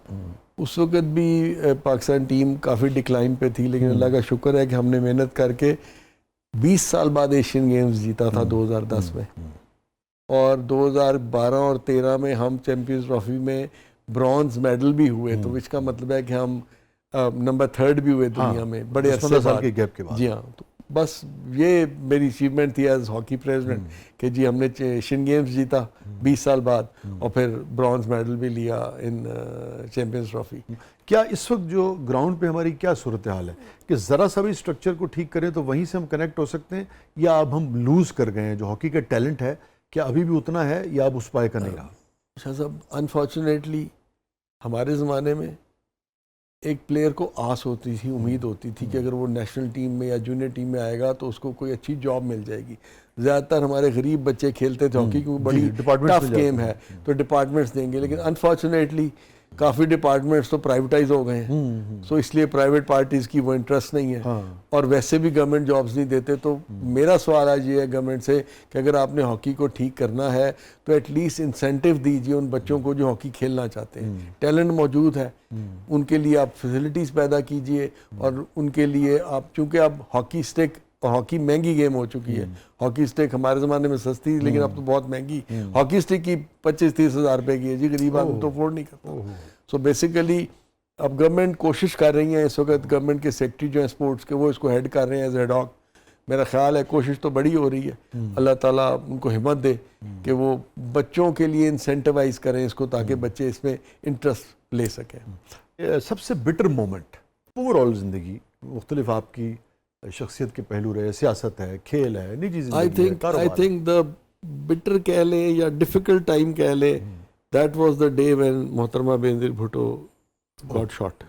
اس وقت بھی پاکستان ٹیم کافی ڈکلائن پہ تھی, لیکن اللہ کا شکر ہے کہ ہم نے محنت کر کے 20 سال بعد ایشین گیمز جیتا تھا 2010 میں, اور 2012 اور 13 میں ہم چیمپئنز ٹرافی میں برونز میڈل بھی ہوئے. تو اس کا مطلب ہے کہ ہم نمبر 3 بھی ہوئے دنیا میں بڑے عرصے سال کے گیپ کے بعد. جی ہاں, تو بس یہ میری اچیومنٹ تھی ایز ہاکی پریزیڈنٹ کہ جی ہم نے ایشین گیمز جیتا 20 سال بعد, اور پھر برونز میڈل بھی لیا ان چیمپئنز ٹرافی. کیا اس وقت جو گراؤنڈ پہ ہماری کیا صورتحال ہے کہ ذرا سا بھی اسٹرکچر کو ٹھیک کریں تو وہیں سے ہم کنیکٹ ہو سکتے ہیں, یا اب ہم لوز کر گئے ہیں جو ہاکی کا ٹیلنٹ ہے, کیا ابھی بھی اتنا ہے یا اب اس پائے کا نہیں رہا؟ شاہ صاحب, انفارچونیٹلی ہمارے زمانے میں ایک پلیئر کو آس ہوتی تھی, امید ہوتی تھی کہ اگر وہ نیشنل ٹیم میں یا جونیئر ٹیم میں آئے گا تو اس کو کوئی اچھی جاب مل جائے گی. زیادہ تر ہمارے غریب بچے کھیلتے تھے ہاکی, کیونکہ بڑی ٹف گیم ہے تو ڈپارٹمنٹس دیں گے, لیکن انفارچونیٹلی کافی ڈپارٹمنٹس تو پرائیویٹائز ہو گئے ہیں. سو اس لیے پرائیویٹ پارٹیز کی وہ انٹرسٹ نہیں ہے, اور ویسے بھی گورنمنٹ جابز نہیں دیتے. تو میرا سوال آج یہ ہے گورنمنٹ سے کہ اگر آپ نے ہاکی کو ٹھیک کرنا ہے تو ایٹ لیسٹ انسینٹیو دیجیے ان بچوں کو جو ہاکی کھیلنا چاہتے ہیں. ٹیلنٹ موجود ہے, ان کے لیے آپ فیسلٹیز پیدا کیجیے, اور ان کے لیے آپ, چونکہ اب ہاکی اسٹک, اور ہاکی مہنگی گیم ہو چکی ہے. ہاکی اسٹک ہمارے زمانے میں سستی تھی, لیکن اب تو بہت مہنگی. ہاکی اسٹک کی 25-30 ہزار روپے کی ہے جی, غریب آدمی تو افورڈ نہیں کرتا. سو بیسیکلی اب گورنمنٹ کوشش کر رہی ہیں, اس وقت گورنمنٹ کے سیکرٹری جو ہیں اسپورٹس کے, وہ اس کو ہیڈ کر رہے ہیں ایز ہیڈ ہاک. میرا خیال ہے کوشش تو بڑی ہو رہی ہے, اللہ تعالیٰ ان کو ہمت دے کہ وہ بچوں کے لیے انسینٹیوائز کریں اس کو, تاکہ بچے اس میں انٹرسٹ لے سکیں. سب سے بٹر مومنٹ اوور آل زندگی, مختلف آپ کی شخصیت کے پہلو رہے, سیاست ہے, کھیل ہے, نجی زندگی ہے, کاروبار ہے. I think the bitter کہہ لیں یا difficult time کہہ لیں, that was the day when محترمہ بینظیر بھٹو got shot,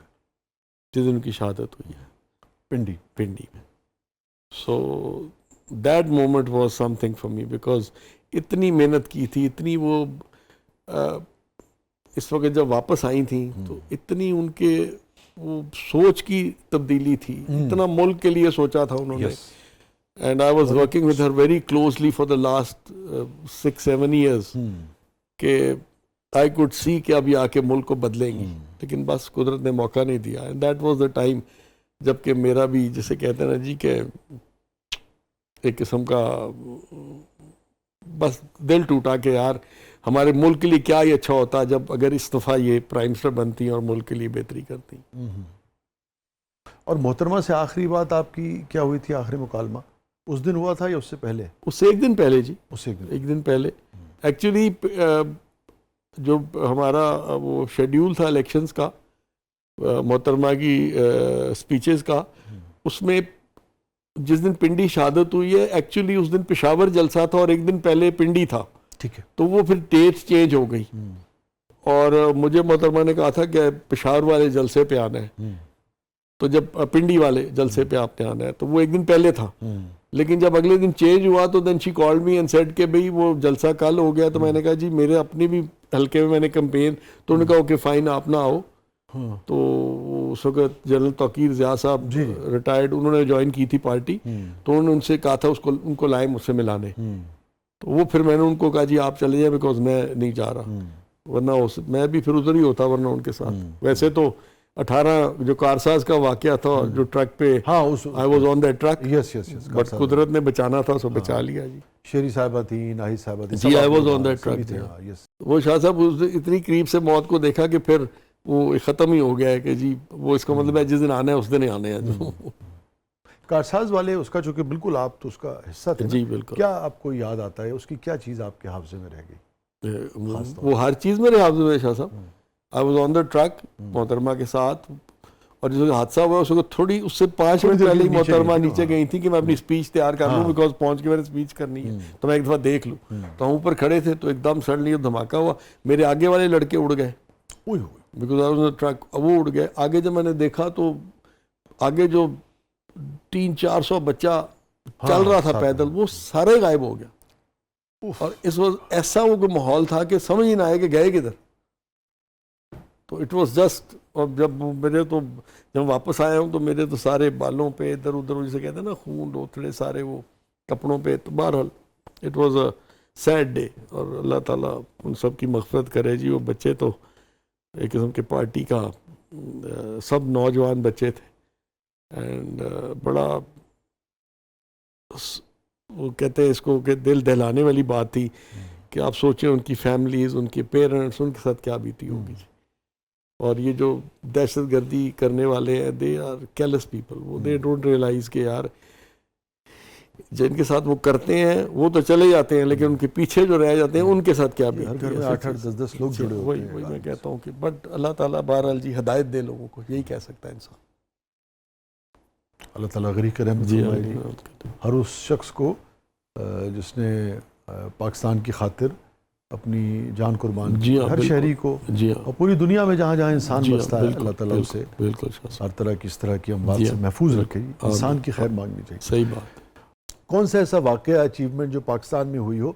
جس دن ان کی شہادت ہوئی ہے پنڈی میں. So that moment was something for me, because اتنی محنت کی تھی, اتنی وہ اس وقت جب واپس آئی تھیں تو اتنی ان کے وہ سوچ کی تبدیلی تھی, اتنا ملک کے لیے سوچا تھا انہوں نے. And I was working with her very closely for the last 6-7 years کہ I could see کہ اب یہ آ کے ملک کو بدلیں گی, لیکن بس قدرت نے موقع نہیں دیا. And that was the time جب کہ میرا بھی, جسے کہتے ہیں نا جی کہ ایک قسم کا بس دل ٹوٹا کہ یار ہمارے ملک کے لیے کیا ہی اچھا ہوتا جب اگر اس دفعہ یہ پرائم منسٹر بنتی اور ملک کے لیے بہتری کرتی. اور محترمہ سے آخری بات آپ کی کیا ہوئی تھی, آخری مکالمہ اس دن ہوا تھا یا اس سے پہلے؟ اس سے ایک دن پہلے جی, اس سے ایک دن پہلے. ایکچولی جو ہمارا وہ شیڈیول تھا الیکشنز کا, محترمہ کی سپیچز کا, اس میں جس دن پنڈی شہادت ہوئی ہے ایکچولی اس دن پشاور جلسہ تھا اور ایک دن پہلے پنڈی تھا. ٹھیک ہے. تو وہ پھر ڈیٹ چینج ہو گئی اور مجھے محترمہ نے کہا تھا کہ پشاور والے جلسے پہ آنا ہے, تو جب پنڈی والے جلسے پہ آپ نے آنا ہے, تو وہ ایک دن پہلے تھا. لیکن جب اگلے دن چینج ہوا تو دین شی کالڈ می اینڈ سیڈ کہ بھئی وہ جلسہ کل ہو گیا. تو میں نے کہا جی میرے اپنی بھی حلقے میں میں نے کمپین, تو انہوں نے کہا اوکے فائن آپ نہ آؤ. تو اس وقت جنرل توقیر ضیاء صاحب ریٹائرڈ, انہوں نے جوائن کی تھی پارٹی, تو انہوں نے ان سے کہا تھا ان کو لائیں مجھ سے ملانے. تو وہ پھر میں نے ان کو کہا جی آپ چلے جائیں بیکاز میں نہیں جا رہا, ورنہ میں بھی پھر ادھر ہی ہوتا ورنہ ان کے ساتھ. ویسے تو 18 جو کارساز کا واقعہ تھا جو ٹرک پہ, I was on that truck, but قدرت نے بچانا تھا سو بچا لیا جی. شیری صاحبہ تھی, ناہید صاحبہ تھی, جی I was on that truck. وہ شاہ صاحب اتنی قریب سے موت کو دیکھا کہ پھر وہ ختم ہی ہو گیا ہے کہ جی وہ اس کا مطلب ہے جس دن آنا ہے اس دن ہی آنے ہیں. کارساز والے اس کا چونکہ بالکل آپ تو اس کا حصہ تھے جی بالکل, کیا آپ کو یاد آتا ہے, اس کی کیا چیز آپ کے حافظے میں رہ گئی؟ وہ ہر چیز میرے حافظے میں شاہ صاحب. I was on the truck محترمہ کے ساتھ, اور جس حادثہ ہوا اس وقت تھوڑی اس سے 5 منٹ پہلے ہی محترمہ نیچے گئی تھی کہ میں اپنی اسپیچ تیار کر لوں, بیکاز پہنچ کے میں نے اسپیچ کرنی ہے تو میں ایک دفعہ دیکھ لوں. تو ہم اوپر کھڑے تھے تو ایک دم سڈنلی دھماکہ ہوا, میرے آگے والے لڑکے اڑ گئے because I was on the truck, وہ اڑ گئے. آگے جب میں نے دیکھا تو آگے جو 300-400 بچہ چل رہا تھا پیدل, وہ سارے غائب ہو گیا. اور اس وقت ایسا وہ کوئی ماحول تھا کہ سمجھ ہی نہ آئے کہ گئے کدھر. تو اٹ واز جسٹ, اور جب واپس آیا ہوں تو میرے تو سارے بالوں پہ ادھر ادھر جسے کہتے ہیں نا خون لوتھڑے سارے وہ کپڑوں پہ. تو بہرحال it was a sad day, اور اللہ تعالیٰ ان سب کی مغفرت کرے جی. وہ بچے تو ایک قسم کے پارٹی کا سب نوجوان بچے تھے, اینڈ بڑا وہ کہتے ہیں اس کو کہ دل دہلانے والی بات تھی کہ آپ سوچیں ان کی فیملیز, ان کے پیرنٹس, ان کے ساتھ کیا بیتی ہوگی. اور یہ جو دہشت گردی کرنے والے ہیں دے آر کیلس پیپل, وہ دے ڈونٹ ریئلائز کہ یار جن کے ساتھ وہ کرتے ہیں وہ تو چلے جاتے ہیں, لیکن ان کے پیچھے جو رہ جاتے ہیں ان کے ساتھ کیا بیتی ہے. 8-10 لوگ جڑے ہوتے ہیں. وہی میں کہتا ہوں کہ بٹ اللہ تعالیٰ بہرحال جی ہدایت دے لوگوں کو, یہی کہہ سکتا ہے انسان. اللہ تعالیٰ غریق کرے ہر اس شخص کو جس نے پاکستان کی خاطر اپنی جان قربان کی, ہر شہری کو, اور پوری دنیا میں جہاں جہاں انسان بستا ہے اللہ تعالیٰ اسے ہر طرح کی اس طرح کی اموات سے محفوظ رکھے. انسان کی خیر مانگنی چاہیے. صحیح بات. کون سا ایسا واقعہ اچیومنٹ جو پاکستان میں ہوئی ہو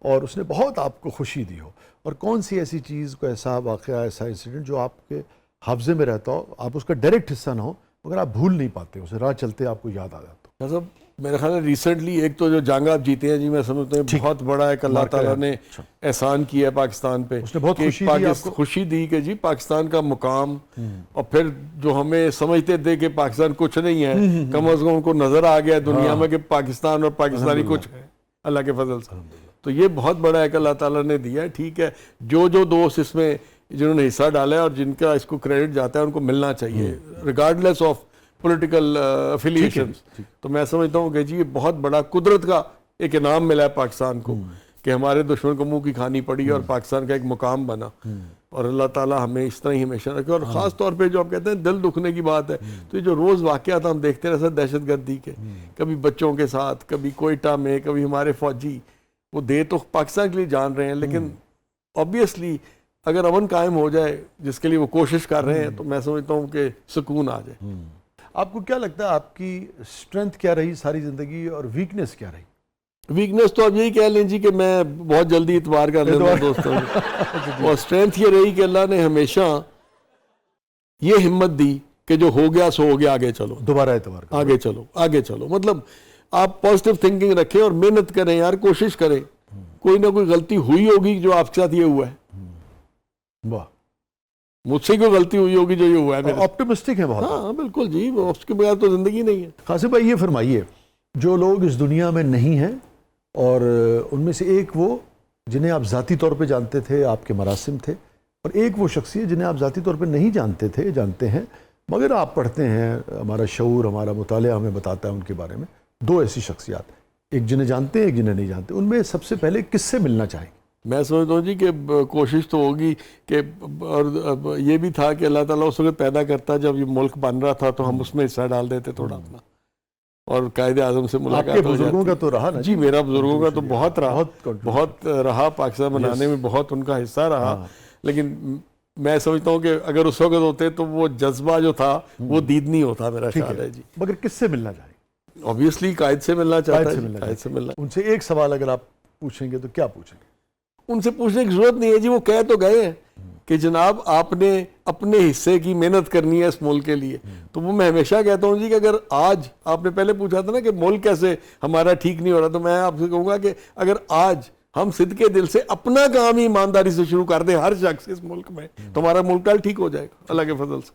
اور اس نے بہت آپ کو خوشی دی ہو, اور کون سی ایسی چیز کو ایسا واقعہ ایسا انسیڈنٹ جو آپ کے حافظے میں رہتا ہو, آپ اس کا ڈائریکٹ حصہ نہ ہو مگر آپ بھول نہیں پاتے اسے, راہ چلتے آپ کو یاد آ جاتا ہو؟ میرے خیال ہے ریسنٹلی ایک تو جو جنگ آپ جیتے ہیں جی, میں سمجھتا ہوں بہت بڑا ایک اللہ تعالیٰ نے احسان کیا ہے پاکستان پہ. اس نے بہت خوشی دی کہ جی پاکستان کا مقام, اور پھر جو ہمیں سمجھتے تھے کہ پاکستان کچھ نہیں ہے, کم از کم ان کو نظر آ گیا دنیا میں کہ پاکستان اور پاکستانی کچھ ہے اللہ کے فضل سے. تو یہ بہت بڑا ایک اللہ تعالیٰ نے دیا ہے. ٹھیک ہے, جو دوست اس میں جنہوں نے حصہ ڈالا ہے اور جن کا اس کو کریڈٹ جاتا ہے ان کو ملنا چاہیے ریگارڈلیس آف پولیٹیکل افیلیشنز. تو میں سمجھتا ہوں کہ جی یہ بہت بڑا قدرت کا ایک انعام ملا ہے پاکستان کو کہ ہمارے دشمن کو منہ کی کھانی پڑی اور پاکستان کا ایک مقام بنا. اور اللہ تعالیٰ ہمیں اس طرح ہی ہمیشہ رکھے. اور خاص طور پہ جو آپ کہتے ہیں دل دکھنے کی بات ہے, تو یہ جو روز واقعات ہم دیکھتے رہتے ہیں دہشت گردی کے, کبھی بچوں کے ساتھ, کبھی کوئٹہ میں, کبھی ہمارے فوجی, وہ دے تو پاکستان کے لیے جان رہے ہیں, لیکن آبویسلی اگر امن قائم ہو جائے جس کے لیے وہ کوشش کر رہے ہیں تو میں سمجھتا ہوں کہ سکون آ جائے. آپ کو کیا لگتا ہے آپ کی اسٹرینتھ کیا رہی ساری زندگی, اور ویکنیس کیا رہی؟ ویکنیس تو اب یہی کہہ لیں جی کہ میں بہت جلدی اعتبار کر لیتا ہوں دوستوں, اور اسٹرینتھ یہ رہی کہ اللہ نے ہمیشہ یہ ہمت دی کہ جو ہو گیا سو ہو گیا, آگے چلو, دوبارہ اعتبار کرو, آگے چلو. مطلب آپ پازیٹیو تھنکنگ رکھیں اور محنت کریں یار, کوشش کریں. کوئی نہ کوئی غلطی ہوئی ہوگی جو آپ کے ساتھ یہ ہوا ہے. واہ, مجھ سے کوئی غلطی ہوئی ہوگی جو یہ ہوا ہے. آپٹمسٹک ہے بہت. ہاں بالکل جی, اس کے بغیر تو زندگی نہیں ہے. قاسم بھائی یہ فرمائیے, جو لوگ اس دنیا میں نہیں ہیں اور ان میں سے ایک وہ جنہیں آپ ذاتی طور پہ جانتے تھے، آپ کے مراسم تھے، اور ایک وہ شخصیت جنہیں آپ ذاتی طور پہ نہیں جانتے تھے، جانتے ہیں مگر آپ پڑھتے ہیں، ہمارا شعور، ہمارا مطالعہ ہمیں بتاتا ہے ان کے بارے میں. دو ایسی شخصیات، ایک جنہیں جانتے ہیں، ایک جنہیں نہیں جانتے. ان میں سب سے پہلے کس سے ملنا چاہیں گے؟ میں سمجھتا ہوں جی کہ کوشش تو ہوگی کہ، اور یہ بھی تھا کہ اللہ تعالیٰ اس وقت پیدا کرتا جب یہ ملک بن رہا تھا تو ہم اس میں حصہ ڈال دیتے تھوڑا اپنا، اور قائد اعظم سے آپ ملاقات کے ہو بزرگوں کا جاتی. تو رہا نا جی میرا بزرگوں کا تو بہت رہا، contribution. بہت رہا، پاکستان بنانے میں بہت ان کا حصہ رہا. لیکن میں سمجھتا ہوں کہ اگر اس وقت ہوتے تو وہ جذبہ جو تھا وہ دید نہیں ہوتا، میرا خیال ہے. جی مگر کس سے ملنا چاہیں گے؟ obviously قائد سے ملنا چاہتا ہے، قائد سے ملنا. ان سے ایک سوال اگر آپ پوچھیں گے تو کیا پوچھیں گے؟ ان سے پوچھنے کی ضرورت نہیں ہے جی، وہ کہہ تو گئے ہیں کہ جناب آپ نے اپنے حصے کی محنت کرنی ہے اس ملک کے لیے. تو وہ میں ہمیشہ کہتا ہوں جی کہ اگر آج آپ نے پہلے پوچھا تھا نا کہ ملک کیسے ہمارا ٹھیک نہیں ہو رہا، تو میں آپ سے کہوں گا کہ اگر آج ہم صدقے دل سے اپنا کام ہی ایمانداری سے شروع کر دیں ہر شخص اس ملک میں، تو ہمارا ملک کل ٹھیک ہو جائے گا اللہ کے فضل سے.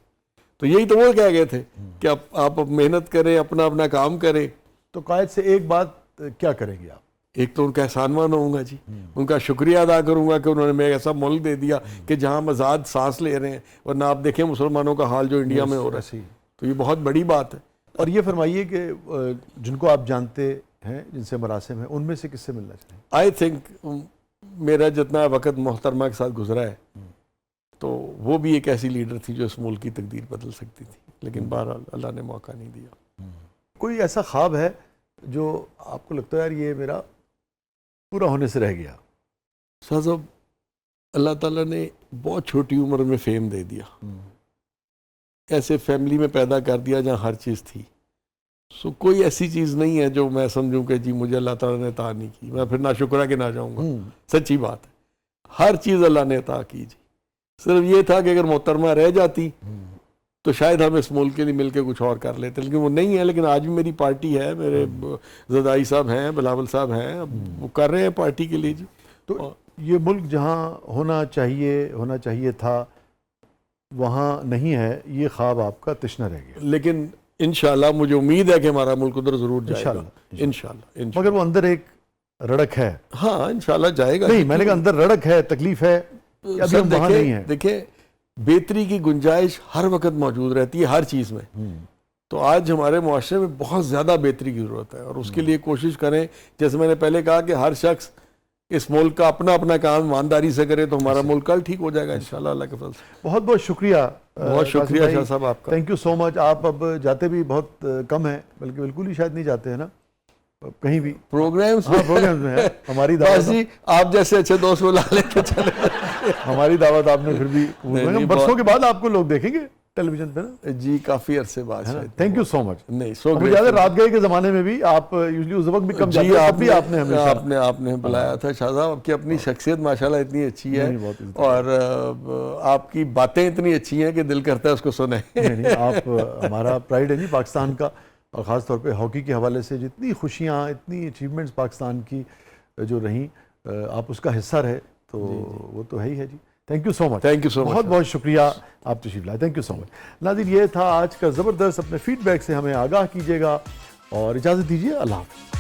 تو یہی تو وہ کہہ گئے تھے کہ آپ محنت کریں، اپنا کام کریں. تو قائد سے ایک بات کیا کریں گے آپ؟ ایک تو ان کا احسان مان ہوں گا جی، ان کا شکریہ ادا کروں گا کہ انہوں نے میں ایسا ملک دے دیا کہ جہاں ہم آزاد سانس لے رہے ہیں. ورنہ آپ دیکھیں مسلمانوں کا حال جو انڈیا میں ہو رہا ہے، تو یہ بہت بڑی بات ہے. اور یہ فرمائیے کہ جن کو آپ جانتے ہیں، جن سے مراسم ہیں، ان میں سے کس سے ملنا چاہیں؟ آئی تھنک میرا جتنا وقت محترمہ کے ساتھ گزرا ہے تو وہ بھی ایک ایسی لیڈر تھی جو اس ملک کی تقدیر بدل سکتی تھی، لیکن بہرحال اللہ نے موقع نہیں دیا. کوئی ایسا خواب ہے جو آپ کو لگتا ہے یار یہ میرا پورا ہونے سے رہ گیا؟ شاہ صاحب، اللہ تعالیٰ نے بہت چھوٹی عمر میں فیم دے دیا، ایسے فیملی میں پیدا کر دیا جہاں ہر چیز تھی. سو کوئی ایسی چیز نہیں ہے جو میں سمجھوں کہ جی مجھے اللہ تعالیٰ نے عطا نہیں کی، میں پھر ناشکرہ کے نہ جاؤں گا. سچی بات ہے، ہر چیز اللہ نے عطا کی جی. صرف یہ تھا کہ اگر محترمہ رہ جاتی تو شاید ہم اس ملک کے لیے مل کے کچھ اور کر لیتے، لیکن وہ نہیں ہے. لیکن آج بھی میری پارٹی ہے، میرے زدائی صاحب ہیں، بلاول صاحب ہیں، وہ کر رہے ہیں پارٹی کے لیے جی. تو یہ ملک جہاں ہونا چاہیے تھا وہاں نہیں ہے، یہ خواب آپ کا تشنہ رہ گیا. لیکن انشاءاللہ مجھے امید ہے کہ ہمارا ملک ادھر ضرور جائے گا انشاءاللہ. مگر وہ اندر ایک رڑک ہے. ہاں انشاءاللہ جائے گا. نہیں، میں نے کہا اندر رڑک ہے، تکلیف ہے، ابھی ہم وہاں نہیں ہیں. دیکھیں بہتری کی گنجائش ہر وقت موجود رہتی ہے ہر چیز میں. تو آج ہمارے معاشرے میں بہت زیادہ بہتری کی ضرورت ہے، اور اس کے لیے کوشش کریں. جیسے میں نے پہلے کہا کہ ہر شخص اس ملک کا اپنا کام ایمانداری سے کرے تو ہمارا ملک کل ٹھیک ہو جائے گا انشاءاللہ اللہ کے فضل سے. بہت بہت شکریہ. بہت شکریہ شاہ صاحب آپ کا. تھینک یو سو مچ. آپ اب جاتے بھی بہت کم ہیں، بلکہ بالکل ہی شاید نہیں جاتے ہیں نا کہیں بھی پروگرامز میں ہیں. ہماری دعوت آپ جیسے اچھے دوست بلا لے کے چلے. ہماری دعوت آپ نے پھر بھی برسوں کے بعد آپ کو لوگ دیکھیں گے ٹیلی ویژن پہ نا. جی کافی عرصے بعد. تھینک یو سو مچ. نہیں مجھے یاد ہے رات گئے کے زمانے میں بھی آپ یوزلی اس وقت بھی کم جاتے ہیں، اب بھی آپ نے ہمیشہ آپ نے بلایا تھا. شاہ صاحب آپ کی اپنی شخصیت ماشاءاللہ اتنی اچھی ہے اور آپ کی باتیں اتنی اچھی ہیں کہ دل کرتا ہے اس کو سنیں. نہیں آپ ہمارا پرائڈ ہے جی پاکستان کا، اور خاص طور پہ ہاکی کے حوالے سے جتنی خوشیاں، اتنی اچیومنٹس پاکستان کی جو رہیں، آپ اس کا حصہ رہے تو وہ تو ہے ہی ہے جی. Thank you so much. Thank you so much. بہت بہت شکریہ آپ تشریف لائے. Thank you so much. ناظرین یہ تھا آج کا زبردست. اپنے فیڈ بیک سے ہمیں آگاہ کیجیے گا اور اجازت دیجیے. اللہ حافظ.